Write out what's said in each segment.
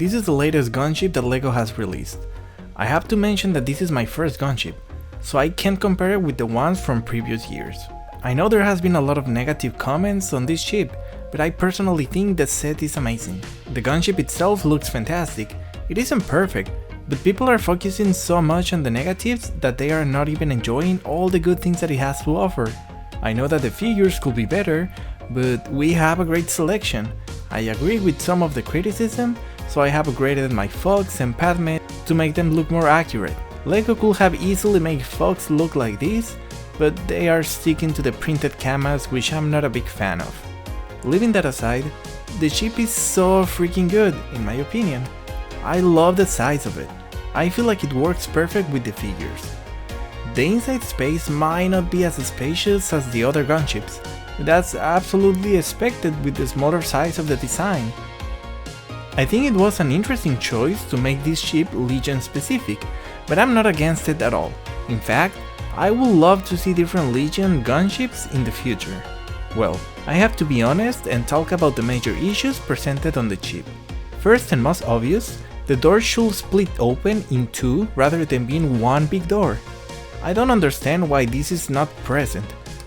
This is the latest gunship that LEGO has released. I have to mention that this is my first gunship, so I can't compare it with the ones from previous years. I know there has been a lot of negative comments on this ship, but I personally think the set is amazing. The gunship itself looks fantastic. It isn't perfect, but people are focusing so much on the negatives that they are not even enjoying all the good things that it has to offer. I know that the figures could be better, but we have a great selection. I agree with some of the criticism, so I have upgraded my fogs and Padme to make them look more accurate. LEGO could have easily made fogs look like this, but they are sticking to the printed camas, which I'm not a big fan of. Leaving that aside, the ship is so freaking good, in my opinion. I love the size of it. I feel like it works perfect with the figures. The inside space might not be as spacious as the other gunships, but that's absolutely expected with the smaller size of the design. I think it was an interesting choice to make this ship Legion specific, but I'm not against it at all. In fact, I would love to see different Legion gunships in the future. Well, I have to be honest and talk about the major issues presented on the ship. First and most obvious, the door should split open in two rather than being one big door. I don't understand why this is not present,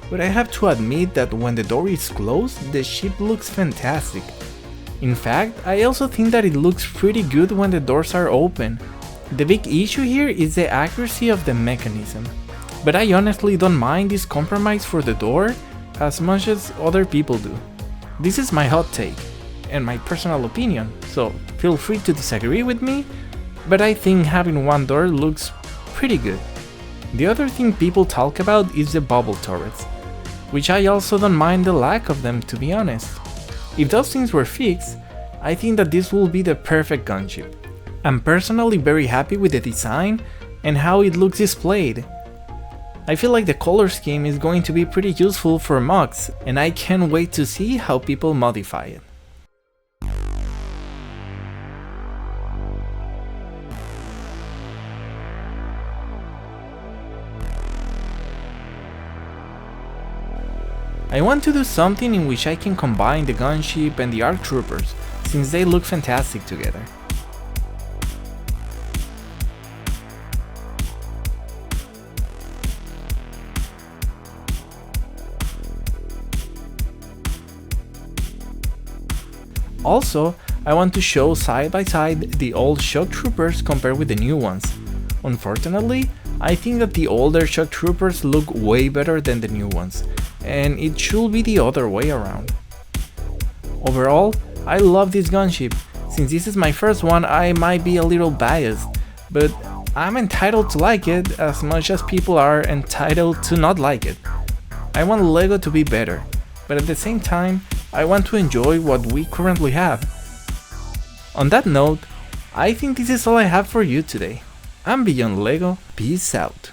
but I have to admit that when the door is closed, the ship looks fantastic. In fact, I also think that it looks pretty good when the doors are open. The big issue here is the accuracy of the mechanism, but I honestly don't mind this compromise for the door as much as other people do. This is my hot take and my personal opinion, so feel free to disagree with me, but I think having one door looks pretty good. The other thing people talk about is the bubble turrets, which I also don't mind the lack of them, to be honest. If those things were fixed, I think that this will be the perfect gunship. I'm personally very happy with the design and how it looks displayed. I feel like the color scheme is going to be pretty useful for mods, and I can't wait to see how people modify it. I want to do something in which I can combine the gunship and the ARC troopers, since they look fantastic together. Also, I want to show side by side the old shock troopers compared with the new ones. Unfortunately, I think that the older shock troopers look way better than the new ones, and it should be the other way around. Overall, I love this gunship. Since this is my first one, I might be a little biased, but I'm entitled to like it as much as people are entitled to not like it. I want LEGO to be better, but at the same time, I want to enjoy what we currently have. On that note, I think this is all I have for you today. I'm Beyond LEGO, peace out.